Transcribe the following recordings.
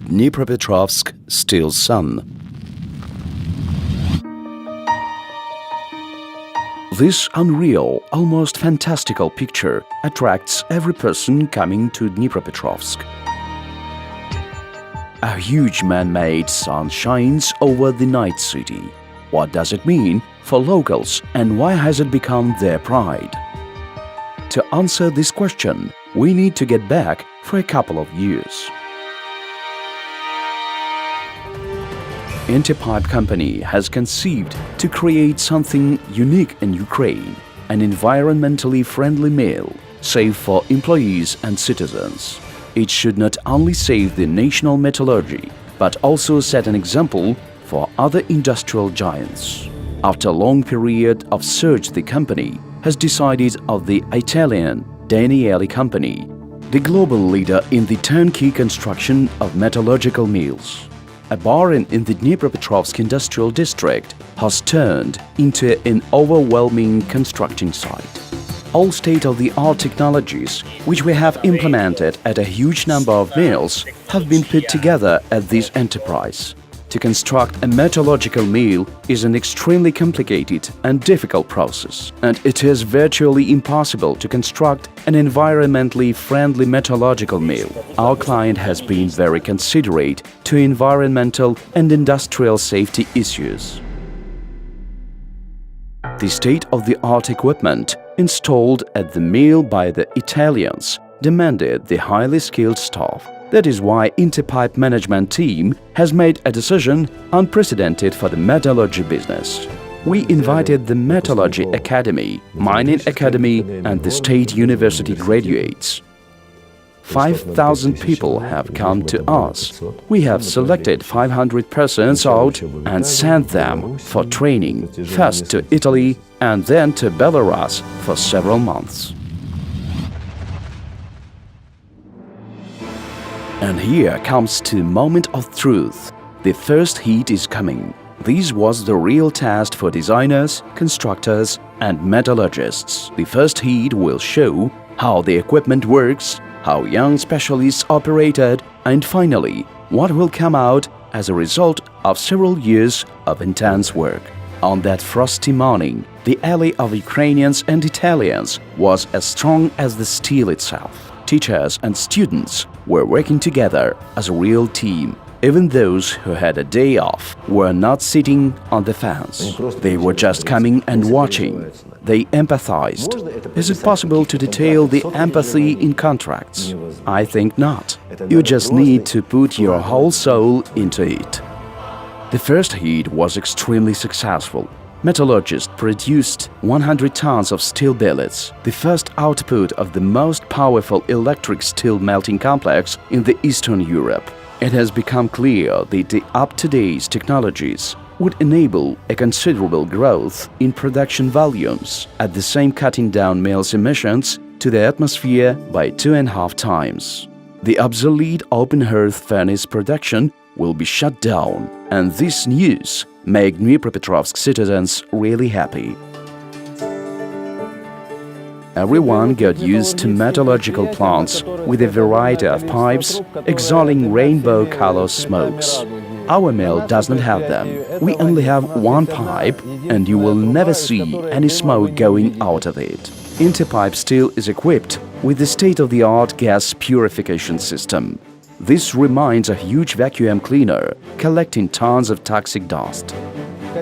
Dnipropetrovsk Steel Sun. This unreal, almost fantastical picture attracts every person coming to Dnipropetrovsk. A huge man-made sun shines over the night city. What does it mean for locals and why has it become their pride? To answer this question, we need to get back for a couple of years. Interpipe company has conceived to create something unique in Ukraine, an environmentally friendly mill, safe for employees and citizens. It should not only save the national metallurgy, but also set an example for other industrial giants. After a long period of search, the company has decided of the Italian Dnipropetrovsk company, the global leader in the turnkey construction of metallurgical mills. A barn in the Dnipropetrovsk industrial district has turned into an overwhelming construction site. All state-of-the-art technologies, which we have implemented at a huge number of mills, have been put together at this enterprise. To construct a metallurgical mill is an extremely complicated and difficult process, and it is virtually impossible to construct an environmentally friendly metallurgical mill. Our client has been very considerate to environmental and industrial safety issues. The state-of-the-art equipment installed at the mill by the Italians demanded the highly skilled staff. That is why Interpipe management team has made a decision unprecedented for the metallurgy business. We invited the Metallurgy Academy, Mining Academy and the State University graduates. 5,000 people have come to us. We have selected 500 persons out and sent them for training, first to Italy and then to Belarus for several months. And here comes the moment of truth. The first heat is coming. This was the real test for designers, constructors and metallurgists. The first heat will show how the equipment works, how young specialists operated, and finally, what will come out as a result of several years of intense work. On that frosty morning, the ally of Ukrainians and Italians was as strong as the steel itself. Teachers and students were working together as a real team. Even those who had a day off were not sitting on the fence. They were just coming and watching. They empathized. Is it possible to detail the empathy in contracts? I think not. You just need to put your whole soul into it. The first heat was extremely successful. Metallurgists produced 100 tons of steel billets, the first output of the most powerful electric steel melting complex in the Eastern Europe. It has become clear that the up-to-date technologies would enable a considerable growth in production volumes, at the same cutting down mills' emissions to the atmosphere by 2.5 times. The obsolete open-hearth furnace production will be shut down, and this news make Dnipropetrovsk citizens really happy. Everyone got used to metallurgical plants with a variety of pipes exhaling rainbow-color smokes. Our mill does not have them. We only have one pipe, and you will never see any smoke going out of it. Interpipe Steel is equipped with the state-of-the-art gas purification system. This reminds a huge vacuum cleaner, collecting tons of toxic dust.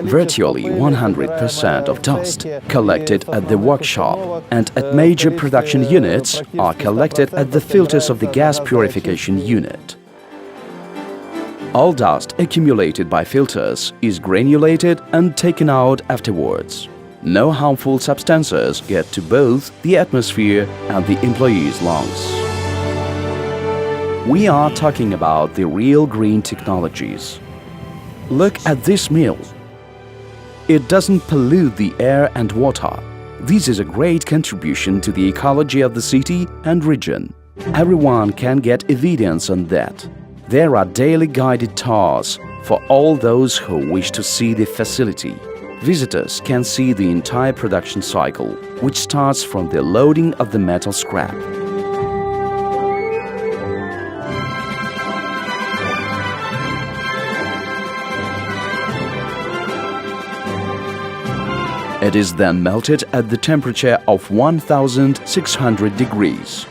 Virtually 100% of dust collected at the workshop and at major production units are collected at the filters of the gas purification unit. All dust accumulated by filters is granulated and taken out afterwards. No harmful substances get to both the atmosphere and the employees' lungs. We are talking about the real green technologies. Look at this mill. It doesn't pollute the air and water. This is a great contribution to the ecology of the city and region. Everyone can get evidence on that. There are daily guided tours for all those who wish to see the facility. Visitors can see the entire production cycle, which starts from the loading of the metal scrap. It is then melted at the temperature of 1600 degrees.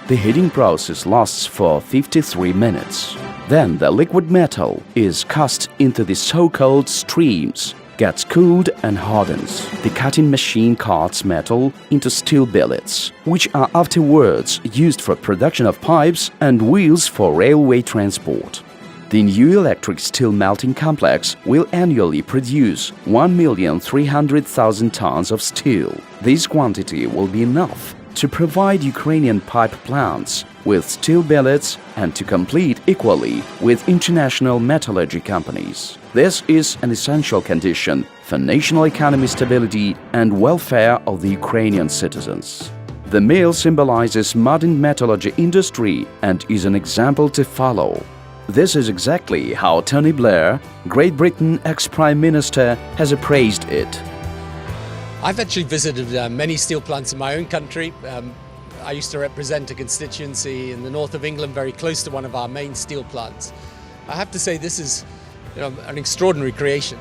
The heating process lasts for 53 minutes. Then the liquid metal is cast into the so-called streams, gets cooled and hardens. The cutting machine cuts metal into steel billets, which are afterwards used for production of pipes and wheels for railway transport. The new electric steel melting complex will annually produce 1,300,000 tons of steel. This quantity will be enough to provide Ukrainian pipe plants with steel billets and to compete equally with international metallurgy companies. This is an essential condition for national economy stability and welfare of the Ukrainian citizens. The mill symbolizes modern metallurgy industry and is an example to follow. This is exactly how Tony Blair, Great Britain ex-Prime Minister, has appraised it. I've actually visited many steel plants in my own country. I used to represent a constituency in the north of England very close to one of our main steel plants. I have to say this is an extraordinary creation.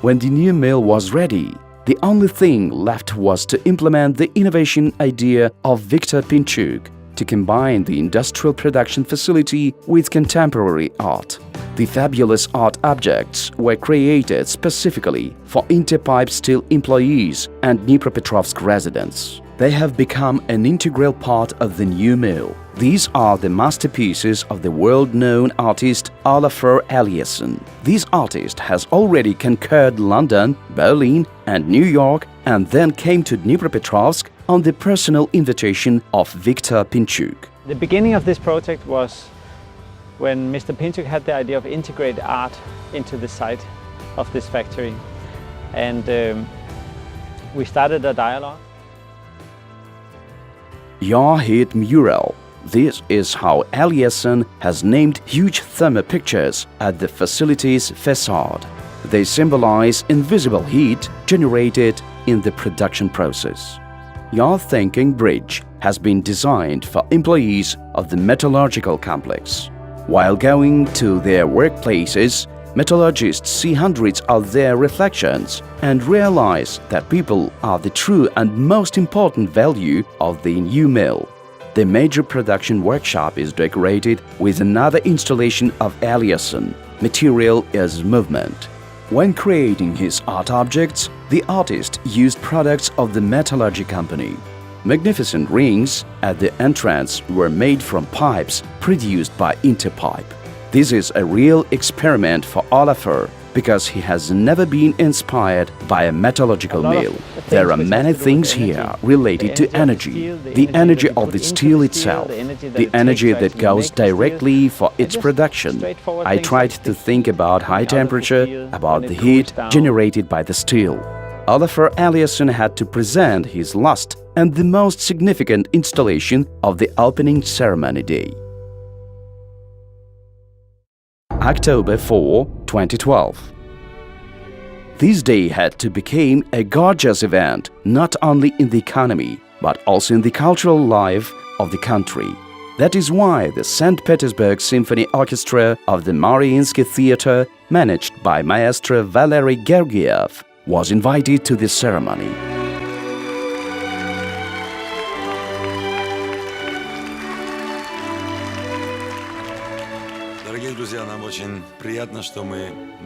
When the new mill was ready, the only thing left was to implement the innovation idea of Viktor Pinchuk to combine the industrial production facility with contemporary art. The fabulous art objects were created specifically for Interpipe steel employees and Dnipropetrovsk residents. They have become an integral part of the new mill. These are the masterpieces of the world-known artist Olafur Eliasson. This artist has already conquered London, Berlin and New York and then came to Dnipropetrovsk on the personal invitation of Viktor Pinchuk. The beginning of this project was when Mr. Pinchuk had the idea of integrating art into the site of this factory. And we started a dialogue. Yarhead mural. This is how Eliasson has named huge thermal pictures at the facility's facade. They symbolize invisible heat generated in the production process. Your Thinking Bridge has been designed for employees of the metallurgical complex. While going to their workplaces, metallurgists see hundreds of their reflections and realize that people are the true and most important value of the new mill. The major production workshop is decorated with another installation of Eliasson, Material is Movement. When creating his art objects, the artist used products of the metallurgy company. Magnificent rings at the entrance were made from pipes produced by Interpipe. This is a real experiment for Olafur because he has never been inspired by a metallurgical mill. There are many things here related to energy, the energy of the steel itself, the energy that goes directly for its production. I tried to think about high temperature, about the heat generated by the steel. Olafur Eliasson had to present his last and the most significant installation of the opening ceremony day. October 4, 2012. This day had to become a gorgeous event not only in the economy but also in the cultural life of the country. That is why the St. Petersburg Symphony Orchestra of the Mariinsky Theatre, managed by Maestro Valery Gergiev, was invited to the ceremony.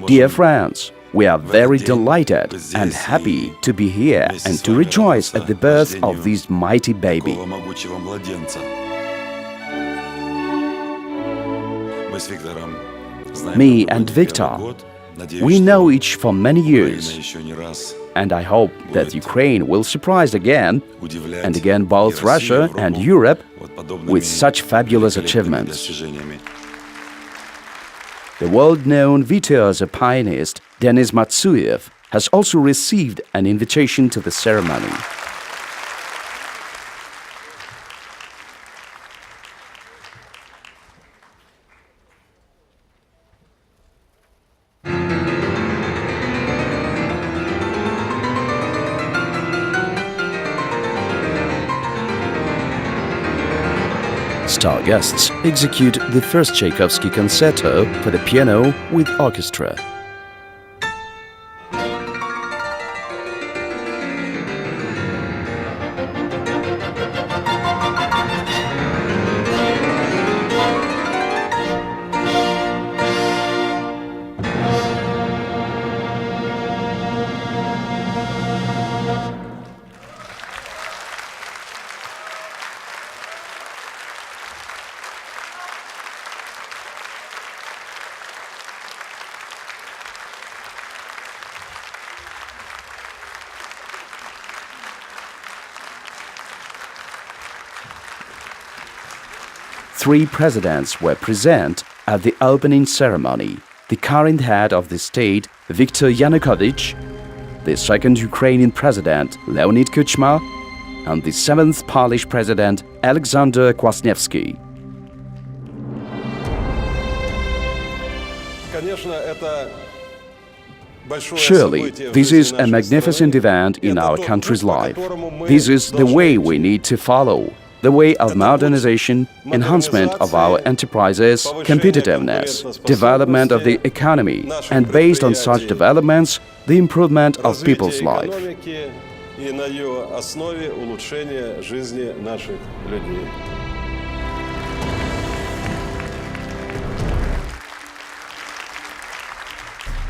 Dear friends, we are very delighted and happy to be here and to rejoice at the birth of this mighty baby. Me and Victor, we know each for many years, and I hope that Ukraine will surprise again and again both Russia and Europe with such fabulous achievements. The world-known virtuoso pianist Denis Matsuev has also received an invitation to the ceremony. Star guests execute the first Tchaikovsky concerto for the piano with orchestra. 3 presidents were present at the opening ceremony. The current head of the state, Viktor Yanukovych, the second Ukrainian president, Leonid Kuchma, and the 7th Polish president, Alexander Kwasniewski. Surely, this is a magnificent event in our country's life. This is the way we need to follow, the way of modernization, enhancement of our enterprises, competitiveness, development of the economy, and based on such developments, the improvement of people's life.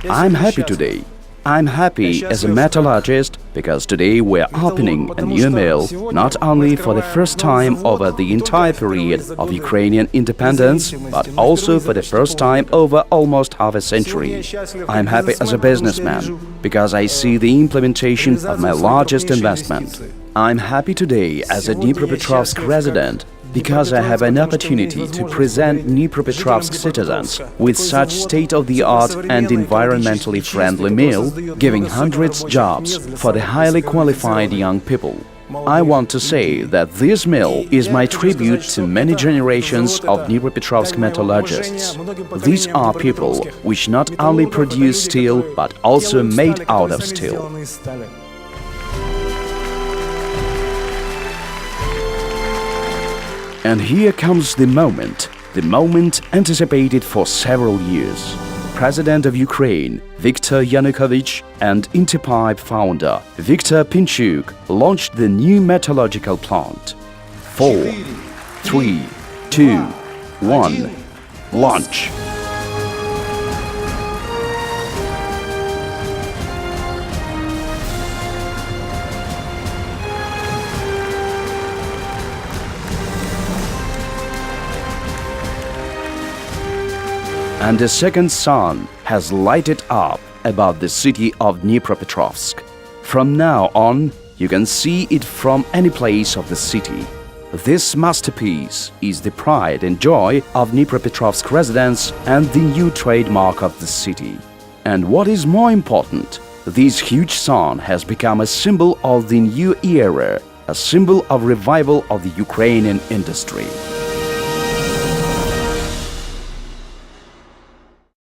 I'm happy today. I'm happy as a metallurgist because today we're opening a new mill, not only for the first time over the entire period of Ukrainian independence, but also for the first time over almost half a century. I'm happy as a businessman because I see the implementation of my largest investment. I'm happy today as a Dnipropetrovsk resident because I have an opportunity to present Dnipropetrovsk citizens with such state-of-the-art and environmentally friendly mill, giving hundreds jobs for the highly qualified young people. I want to say that this mill is my tribute to many generations of Dnipropetrovsk metallurgists. These are people which not only produce steel, but also made out of steel. And here comes the moment anticipated for several years. President of Ukraine, Viktor Yanukovych, and Interpipe founder, Viktor Pinchuk, launched the new metallurgical plant. 4, 3, 2, 1, launch! And the second sun has lighted up above the city of Dnipropetrovsk. From now on, you can see it from any place of the city. This masterpiece is the pride and joy of Dnipropetrovsk residents and the new trademark of the city. And what is more important, this huge sun has become a symbol of the new era, a symbol of revival of the Ukrainian industry.